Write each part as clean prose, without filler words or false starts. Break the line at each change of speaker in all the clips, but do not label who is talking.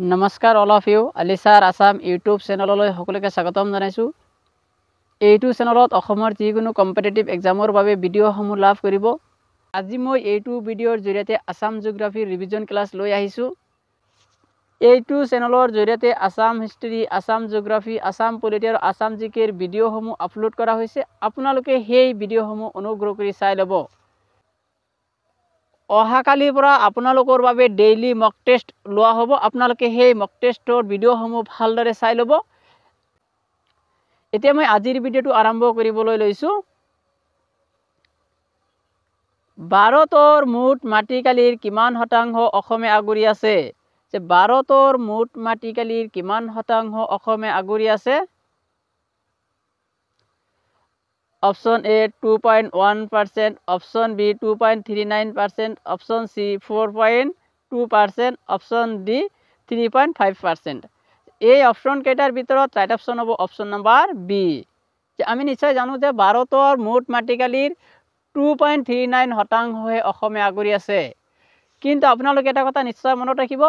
নমস্কাৰ all of you আলিছাৰ Assam YouTube চেনেললৈ সকলোকে স্বাগতম জনাইছোঁ। এইটো চেনেলত অসমৰ যিকোনো কম্পিটিটিভ এক্সামৰ বাবে ভিডিঅ'সমূহ লাভ কৰিব। আজি মই এইটো ভিডিঅ'ৰ জৰিয়তে আসাম জিঅ'গ্ৰাফিৰ ৰিভিজন ক্লাছ লৈ আহিছোঁ। এইটো চেনেলৰ জৰিয়তে Assam history, Assam geography, Assam polity আৰু আসাম জিকেৰ ভিডিঅ'সমূহ আপলোড কৰা হৈছে। আপোনালোকে সেই ভিডিঅ'সমূহ অনুগ্ৰহ কৰি চাই ল'ব। অহাকালিৰ পৰা আপোনালোকৰ বাবে ডেইলি মক টেষ্ট লোৱা হ'ব। আপোনালোকে সেই মক টেষ্টৰ ভিডিঅ'সমূহ ভালদৰে চাই ল'ব। এতিয়া মই আজিৰ ভিডিঅ'টো আৰম্ভ কৰিবলৈ লৈছোঁ। ভাৰতৰ মুঠ মাটিকালিৰ কিমান শতাংশ অসমে আগুৰি আছে? যে ভাৰতৰ মুঠ মাটিকালিৰ কিমান শতাংশ অসমে আগুৰি আছে? Option A 2.1%, option B 2.39%, option C 4.2%, option D 3.5%। এই অপশ্যন কেইটাৰ ভিতৰত ৰাইট অপশ্যন হ'ব অপশ্যন নম্বৰ বি। আমি নিশ্চয় জানো যে ভাৰতৰ মুঠ মাটিকালিৰ 2.39 শতাংশহে অসমে আগুৰি আছে। কিন্তু আপোনালোকে এটা কথা নিশ্চয় মনত ৰাখিব,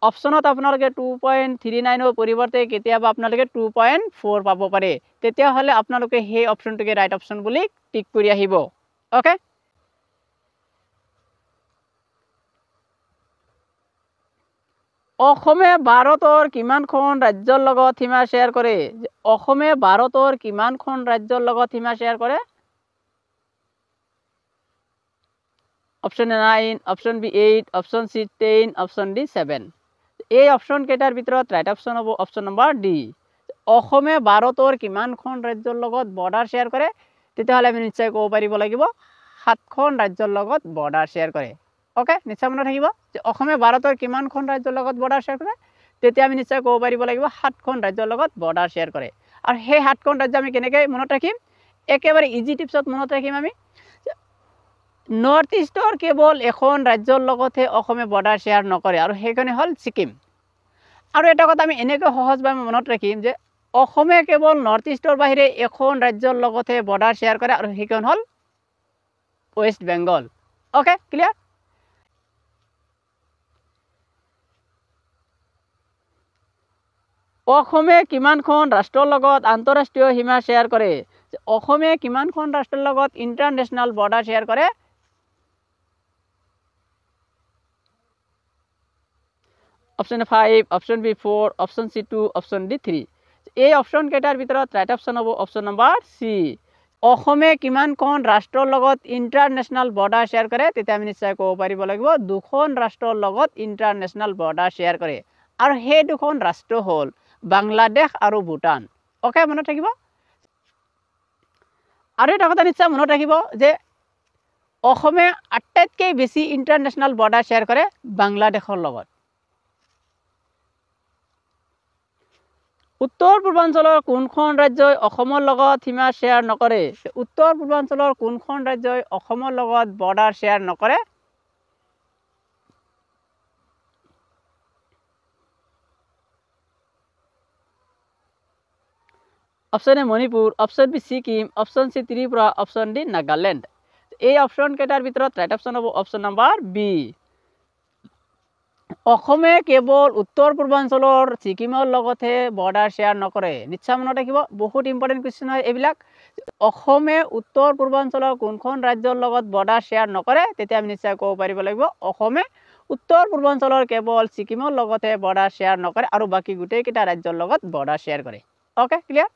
অপশ্যনত আপোনালোকে 2.39ৰ পৰিৱৰ্তে কেতিয়াবা আপোনালোকে 2.4 পাব পাৰে। তেতিয়াহ'লে আপোনালোকে সেই অপশ্যনটোকে ৰাইট অপশ্যন বুলি টিক কৰি আহিব। অ'কে, অসমে ভাৰতৰ কিমানখন ৰাজ্যৰ লগত সীমা শ্বেয়াৰ কৰে? অসমে ভাৰতৰ কিমানখন ৰাজ্যৰ লগত সীমা শ্বেয়াৰ কৰে? Option A 9, option B 8, option C 10, option D 7। এই অপশ্যন কেইটাৰ ভিতৰত ৰাইট অপশ্যন হ'ব অপশ্যন নম্বৰ ডি। অসমে ভাৰতৰ কিমানখন ৰাজ্যৰ লগত বৰ্ডাৰ শ্বেয়াৰ কৰে? তেতিয়াহ'লে আমি নিশ্চয় ক'ব পাৰিব লাগিব 7খন ৰাজ্যৰ লগত বৰ্ডাৰ শ্বেয়াৰ কৰে। অ'কে, নিশ্চয় মনত থাকিব যে অসমে ভাৰতৰ কিমানখন ৰাজ্যৰ লগত বৰ্ডাৰ শ্বেয়াৰ কৰে? তেতিয়া আমি নিশ্চয় ক'ব পাৰিব লাগিব 7খন ৰাজ্যৰ লগত বৰ্ডাৰ শ্বেয়াৰ কৰে। আৰু সেই 7খন ৰাজ্য আমি কেনেকৈ মনত ৰাখিম? একেবাৰে ইজি টিপছত মনত ৰাখিম আমি। নৰ্থ ইষ্টৰ কেৱল এখন ৰাজ্যৰ লগতহে অসমে বৰ্ডাৰ শ্বেয়াৰ নকৰে, আৰু সেইখনে হ'ল ছিকিম। আৰু এটা কথা আমি এনেকৈ সহজভাৱে মনত ৰাখিম যে অসমে কেৱল নৰ্থ ইষ্টৰ বাহিৰে এখন ৰাজ্যৰ লগতহে বৰ্ডাৰ শ্বেয়াৰ কৰে, আৰু সেইখন হ'ল ৱেষ্ট বেংগল। Okay, clear? অসমে কিমানখন ৰাষ্ট্ৰৰ লগত আন্তঃৰাষ্ট্ৰীয় সীমা শ্বেয়াৰ কৰে? অসমে কিমানখন ৰাষ্ট্ৰৰ লগত ইণ্টাৰনেশ্যনেল বৰ্ডাৰ শ্বেয়াৰ কৰে? Option A 5, option B 4, option C 2, option D 3। এই অপশ্যন কেইটাৰ ভিতৰত ৰাইট অপশ্যন হ'ব অপশ্যন নম্বৰ চি। অসমে কিমানখন ৰাষ্ট্ৰৰ লগত ইণ্টাৰনেশ্যনেল বৰ্ডাৰ শ্বেয়াৰ কৰে? তেতিয়া আমি নিশ্চয় ক'ব পাৰিব লাগিব 2খন ৰাষ্ট্ৰৰ লগত ইণ্টাৰনেশ্যনেল বৰ্ডাৰ শ্বেয়াৰ কৰে, আৰু সেই 2খন ৰাষ্ট্ৰ হ'ল বাংলাদেশ আৰু ভূটান। অ'কে, মনত থাকিব। আৰু এটা কথা নিশ্চয় মনত ৰাখিব যে অসমে আটাইতকৈ বেছি ইণ্টাৰনেশ্যনেল বৰ্ডাৰ শ্বেয়াৰ কৰে বাংলাদেশৰ লগত। উত্তৰ পূৰ্বাঞ্চলৰ কোনখন ৰাজ্যই অসমৰ লগত সীমা শ্বেয়াৰ নকৰে? উত্তৰ পূৰ্বাঞ্চলৰ কোনখন ৰাজ্যই অসমৰ লগত বৰ্ডাৰ শ্বেয়াৰ নকৰে? Option A Manipur, option B Sikkim, option C Tripura, option D Nagaland. এই অপশ্যন কেইটাৰ ভিতৰত ৰাইট অপশ্যন হ'ব অপশ্যন নম্বৰ বি। অসমে কেৱল উত্তৰ পূৰ্বাঞ্চলৰ ছিকিমৰ লগতহে বৰ্ডাৰ শ্বেয়াৰ নকৰে। নিশ্চয় মনত ৰাখিব, বহুত ইম্পৰ্টেণ্ট কুৱেশ্যন হয় এইবিলাক। অসমে উত্তৰ পূৰ্বাঞ্চলৰ কোনখন ৰাজ্যৰ লগত বৰ্ডাৰ শ্বেয়াৰ নকৰে? তেতিয়া আমি নিশ্চয় ক'ব পাৰিব লাগিব অসমে উত্তৰ পূৰ্বাঞ্চলৰ কেৱল ছিকিমৰ লগতহে বৰ্ডাৰ শ্বেয়াৰ নকৰে, আৰু বাকী গোটেইকেইটা ৰাজ্যৰ লগত বৰ্ডাৰ শ্বেয়াৰ কৰে। Okay, clear?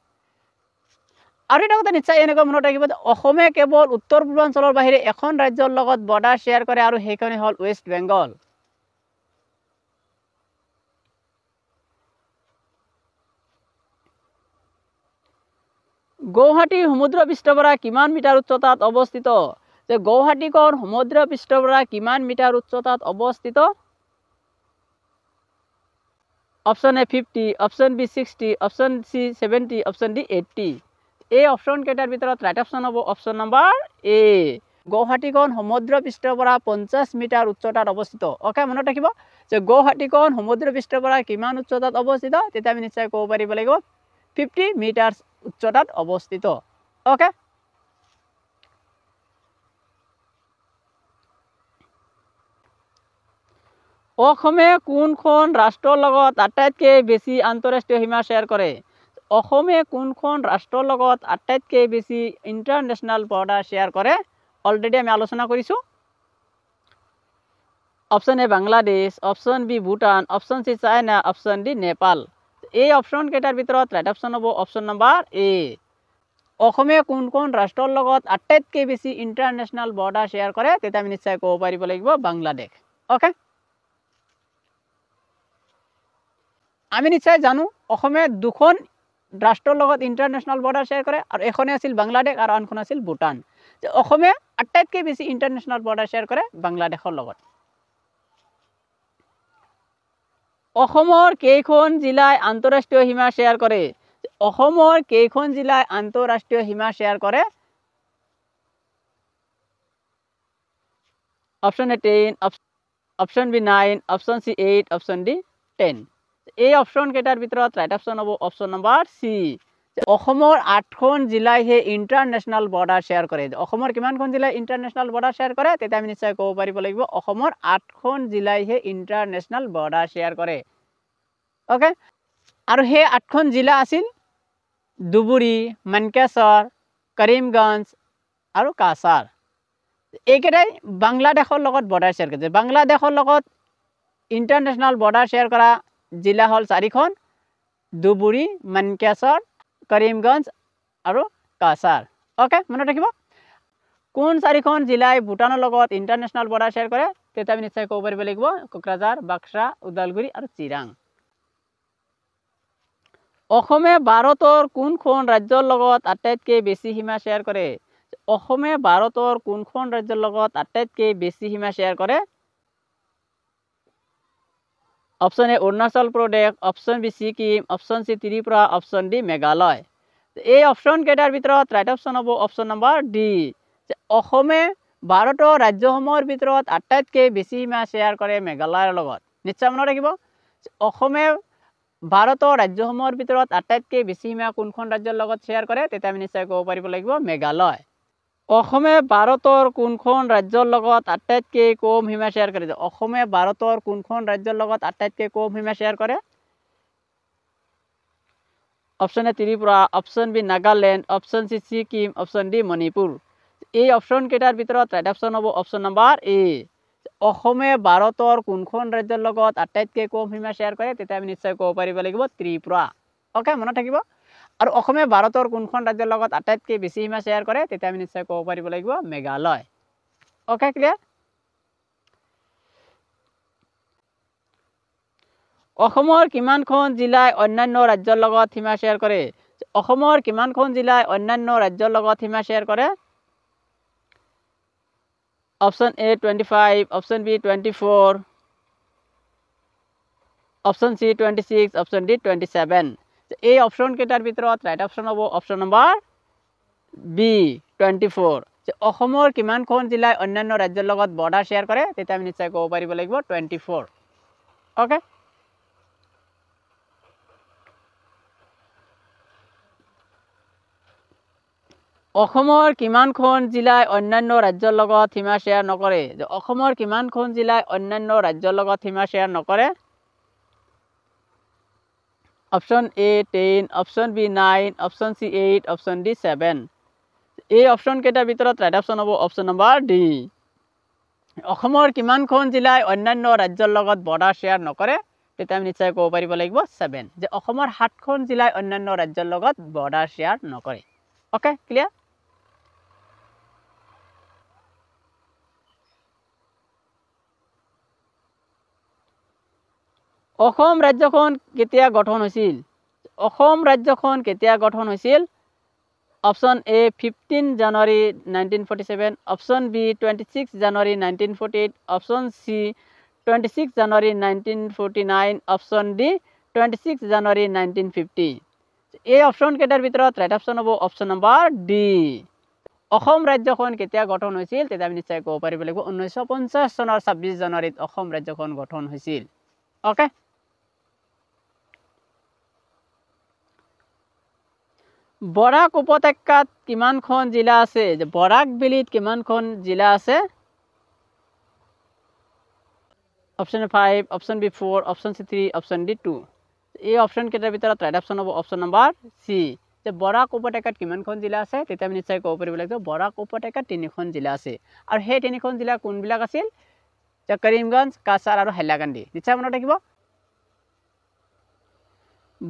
আৰু এটা কথা নিশ্চয় এনেকৈ মনত ৰাখিব যে অসমে কেৱল উত্তৰ পূৰ্বাঞ্চলৰ বাহিৰে এখন ৰাজ্যৰ লগত বৰ্ডাৰ শ্বেয়াৰ কৰে, আৰু সেইখনে হ'ল ৱেষ্ট বেংগল। গুৱাহাটী সমুদ্ৰ পৃষ্ঠৰ পৰা কিমান মিটাৰ উচ্চতাত অৱস্থিত? যে গুৱাহাটীখন সমুদ্ৰ পৃষ্ঠৰ পৰা কিমান মিটাৰ উচ্চতাত অৱস্থিত? Option A 50, option B 60, option C 70, option D 80। এই অপশ্যন কেইটাৰ ভিতৰত ৰাইট অপশ্যন হ'ব অপশ্যন নম্বৰ এ। গুৱাহাটীখন সমুদ্ৰ পৃষ্ঠৰ পৰা 50 মিটাৰ উচ্চতাত অৱস্থিত। অ'কে, মনত ৰাখিব যে গুৱাহাটীখন সমুদ্ৰ পৃষ্ঠৰ পৰা কিমান উচ্চতাত অৱস্থিত? তেতিয়া আমি নিশ্চয় ক'ব পাৰিব লাগিব 50 মিটাৰ উচ্চতাত অৱস্থিত। অ'কে, অসমে কোনখন ৰাষ্ট্ৰৰ লগত আটাইতকৈ বেছি আন্তঃৰাষ্ট্ৰীয় সীমা শ্বেয়াৰ কৰে? অসমে কোনখন ৰাষ্ট্ৰৰ লগত আটাইতকৈ বেছি ইণ্টাৰনেশ্যনেল বৰ্ডাৰ শ্বেয়াৰ কৰে? অলৰেডি আমি আলোচনা কৰিছোঁ। Option A Bangladesh, option B Bhutan, option C China, option D Nepal. এই অপশ্যন কেইটাৰ ভিতৰত ৰাইট অপশ্যন হ'ব অপশ্যন নম্বৰ এ। অসমে কোনখন ৰাষ্ট্ৰৰ লগত আটাইতকৈ বেছি ইণ্টাৰনেশ্যনেল বৰ্ডাৰ শ্বেয়াৰ কৰে? তেতিয়া আমি নিশ্চয় ক'ব পাৰিব লাগিব বাংলাদেশ। অ'কে, আমি নিশ্চয় জানো অসমে দুখন ৰাষ্ট্ৰৰ লগত ইণ্টাৰনেশ্যনেল বৰ্ডাৰ শ্বেয়াৰ কৰে, আৰু এখনে আছিল বাংলাদেশ আৰু আনখন আছিল ভূটান। অসমে আটাইতকৈ বেছি ইণ্টাৰনেশ্যনেল বৰ্ডাৰ শ্বেয়াৰ কৰে বাংলাদেশৰ লগত। অসমৰ কেইখন জিলাই আন্তঃৰাষ্ট্ৰীয় সীমা শ্বেয়াৰ কৰে? অসমৰ কেইখন জিলাই আন্তঃৰাষ্ট্ৰীয় সীমা শ্বেয়াৰ কৰে? Option A 10, option B 9, option C 8, option D 10। এই অপশ্যন কেইটাৰ ভিতৰত ৰাইট অপশ্যন হ'ব অপশ্যন নম্বৰ চি। অসমৰ 8খন জিলাইহে ইণ্টাৰনেশ্যনেল বৰ্ডাৰ শ্বেয়াৰ কৰে। অসমৰ কিমানখন জিলাই ইণ্টাৰনেশ্যনেল বৰ্ডাৰ শ্বেয়াৰ কৰে? তেতিয়া আমি নিশ্চয় ক'ব পাৰিব লাগিব অসমৰ 8খন জিলাইহে ইণ্টাৰনেশ্যনেল বৰ্ডাৰ শ্বেয়াৰ কৰে। অ'কে, আৰু সেই 8খন জিলা আছিল ধুবুৰী, মানকেশ্বৰ, কৰিমগঞ্জ আৰু কাছাৰ। এইকেইটাই বাংলাদেশৰ লগত বৰ্ডাৰ শ্বেয়াৰ কৰিছে। বাংলাদেশৰ লগত ইণ্টাৰনেশ্যনেল বৰ্ডাৰ শ্বেয়াৰ কৰা জিলা হ'ল 4খন: ধুবুৰী, মানকেশ্বৰ, কৰিমগঞ্জ আৰু কাছাৰ। অ'কে, মনত ৰাখিব। কোন 4খন জিলাই ভূটানৰ লগত ইণ্টাৰনেশ্যনেল বৰ্ডাৰ শ্বেয়াৰ কৰে? তেতিয়া আমি নিশ্চয় ক'ব পাৰিব লাগিব কোকৰাঝাৰ, বাক্সা, ওদালগুৰি আৰু চিৰাং। অসমে ভাৰতৰ কোনখন ৰাজ্যৰ লগত আটাইতকৈ বেছি সীমা শ্বেয়াৰ কৰে? অসমে ভাৰতৰ কোনখন ৰাজ্যৰ লগত আটাইতকৈ বেছি সীমা শ্বেয়াৰ কৰে? Option A Arunachal Pradesh, option B Sikkim, option C Tripura, option D Meghalaya. এই অপশ্যন কেইটাৰ ভিতৰত ৰাইট অপশ্যন হ'ব অপশ্যন নম্বৰ ডি। অসমে ভাৰতৰ ৰাজ্যসমূহৰ ভিতৰত আটাইতকৈ বেছি সীমা শ্বেয়াৰ কৰে মেঘালয়ৰ লগত। নিশ্চয় মনত ৰাখিব, অসমে ভাৰতৰ ৰাজ্যসমূহৰ ভিতৰত আটাইতকৈ বেছি সীমা কোনখন ৰাজ্যৰ লগত শ্বেয়াৰ কৰে? তেতিয়া আমি নিশ্চয় ক'ব পাৰিব লাগিব মেঘালয়। অসমে ভাৰতৰ কোনখন ৰাজ্যৰ লগত আটাইতকৈ কম সীমা শ্বেয়াৰ কৰে? অসমে ভাৰতৰ কোনখন ৰাজ্যৰ লগত আটাইতকৈ কম সীমা শ্বেয়াৰ কৰে? Option A Tripura, option B Nagaland, option C Sikkim, option D Manipur. এই অপশ্যন কেইটাৰ ভিতৰত ৰাইট অপশ্যন হ'ব অপশ্যন নম্বৰ এ। অসমে ভাৰতৰ কোনখন ৰাজ্যৰ লগত আটাইতকৈ কম সীমা শ্বেয়াৰ কৰে? তেতিয়া আমি নিশ্চয় ক'ব পাৰিব লাগিব ত্ৰিপুৰা। অ'কে, মনত থাকিব। আৰু অসমে ভাৰতৰ কোনখন ৰাজ্যৰ লগত আটাইতকৈ বেছি সীমা শ্বেয়াৰ কৰে? তেতিয়া আমি নিশ্চয় ক'ব পাৰিব লাগিব মেঘালয়। Okay, clear? অসমৰ কিমানখন জিলাই অন্যান্য ৰাজ্যৰ লগত সীমা শ্বেয়াৰ কৰে? অসমৰ কিমানখন জিলাই অন্যান্য ৰাজ্যৰ লগত সীমা শ্বেয়াৰ কৰে? Option A 25, option B 24, option C 26, option D 27। এই অপশ্যন কেইটাৰ ভিতৰত ৰাইট অপশ্যন হ'ব অপশ্যন নম্বৰ বি 24। অসমৰ কিমানখন জিলাই অন্যান্য ৰাজ্যৰ লগত বৰ্ডাৰ শ্বেয়াৰ কৰে? তেতিয়া আমি নিশ্চয় ক'ব পাৰিব লাগিব 24। অ'কে, অসমৰ কিমানখন জিলাই অন্যান্য ৰাজ্যৰ লগত সীমা শ্বেয়াৰ নকৰে? অসমৰ কিমানখন জিলাই অন্যান্য ৰাজ্যৰ লগত সীমা শ্বেয়াৰ নকৰে? Option A 10, option B 9, option C 8, option D 7। এই অপশ্যন কেইটাৰ ভিতৰত ৰাইট অপশ্যন হ'ব অপশ্যন নম্বৰ ডি। অসমৰ কিমানখন জিলাই অন্যান্য ৰাজ্যৰ লগত বৰ্ডাৰ শ্বেয়াৰ নকৰে? তেতিয়া আমি নিশ্চয় ক'ব পাৰিব লাগিব 7। যে অসমৰ 7খন জিলাই অন্যান্য ৰাজ্যৰ লগত বৰ্ডাৰ শ্বেয়াৰ নকৰে। Okay, clear? অসম ৰাজ্যখন কেতিয়া গঠন হৈছিল? অসম ৰাজ্যখন কেতিয়া গঠন হৈছিল? অপশ্যন এ 15 জানুৱাৰী 1947, অপশ্যন বি 26 জানুৱাৰী 1948, অপশ্যন চি 26 জানুৱাৰী 1949, অপশ্যন ডি 26 জানুৱাৰী 1950। এই অপশ্যন কেইটাৰ ভিতৰত ৰাইট অপশ্যন হ'ব অপশ্যন নম্বৰ ডি। অসম ৰাজ্যখন কেতিয়া গঠন হৈছিল? তেতিয়া আমি নিশ্চয় ক'ব পাৰিব লাগিব 1950 চনৰ 26 জানুৱাৰীত অসম ৰাজ্যখন গঠন হৈছিল। অ'কে, বৰাক উপত্যকাত কিমানখন জিলা আছে? বৰাক বেলিত কিমানখন জিলা আছে? Option A 5, option B 4, option C 3, option D 2। এই অপশন কেইটাৰ ভিতৰত ৰাইট অপশন হ'ব অপশন নম্বৰ সি। যে বৰাক উপত্যকাত কিমানখন জিলা আছে, তেতিয়া আমি নিশ্চয় ক'ব পাৰিব লাগিব বৰাক উপত্যকাত 3খন জিলা আছে। আৰু সেই 3খন জিলা কোনবিলাক আছিল? যে কৰিমগঞ্জ, কাছাৰ আৰু হাইলাকান্দি। নিশ্চয় মনত ৰাখিব।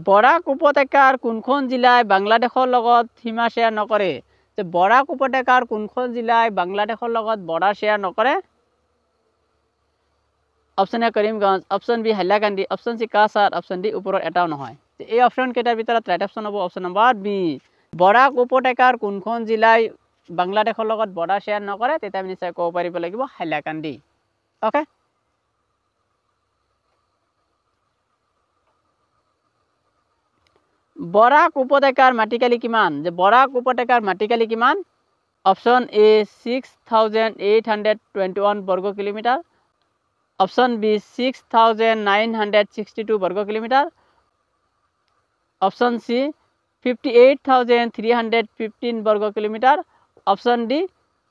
বৰাক উপত্যকাৰ কোনখন জিলাই বাংলাদেশৰ লগত সীমা শ্বেয়াৰ নকৰে? যে বৰাক উপত্যকাৰ কোনখন জিলাই বাংলাদেশৰ লগত বৰ্ডাৰ শ্বেয়াৰ নকৰে? Option A Karimganj, option B Hailakandi, option C Cachar, option D ওপৰৰ এটাও নহয়। এই অপশন কেইটাৰ ভিতৰত ৰাইট অপশন হ'ব অপশন নম্বৰ বি। বৰাক উপত্যকাৰ কোনখন জিলাই বাংলাদেশৰ লগত বৰ্ডাৰ শ্বেয়াৰ নকৰে? তেতিয়া আমি নিশ্চয় ক'ব পাৰিব লাগিব হাইলাকান্দি। অ'কে, বৰাক উপত্যকাৰ মাটিকালি কিমান? যে বৰাক উপত্যকাৰ মাটিকালি কিমান? অপশন এ 6,821 বৰ্গ কিলোমিটাৰ, অপশন বি 6,962 বৰ্গ কিলোমিটাৰ, অপশন সি 58,315 বৰ্গ কিলোমিটাৰ, অপশন ডি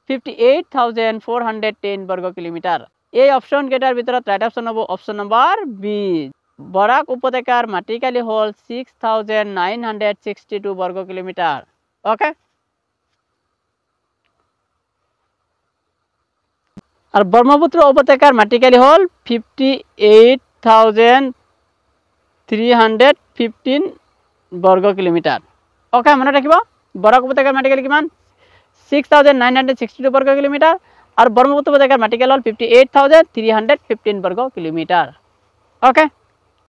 58,410 বৰ্গ কিলোমিটাৰ। এই অপশন কেইটাৰ ভিতৰত ৰাইট অপশন হ'ব অপশন নম্বৰ বি। বৰাক উপত্যকাৰ মাটিকালি হ'ল 6,962 বৰ্গ কিলোমিটাৰ। অ'কে, আর ব্রহ্মপুত্র উপত্যকার মাটিকালি হল 58,315 বর্গ কিলোমিটার। ওকে, মনে রাখিব বরাক উপত্যকার মাটিকালি কিমান? 6,962 বর্গ কিলোমিটার। আর ব্রহ্মপুত্র উপত্যকার মাটিকালি হল 58,315 বর্গ কিলোমিটার। ওকে।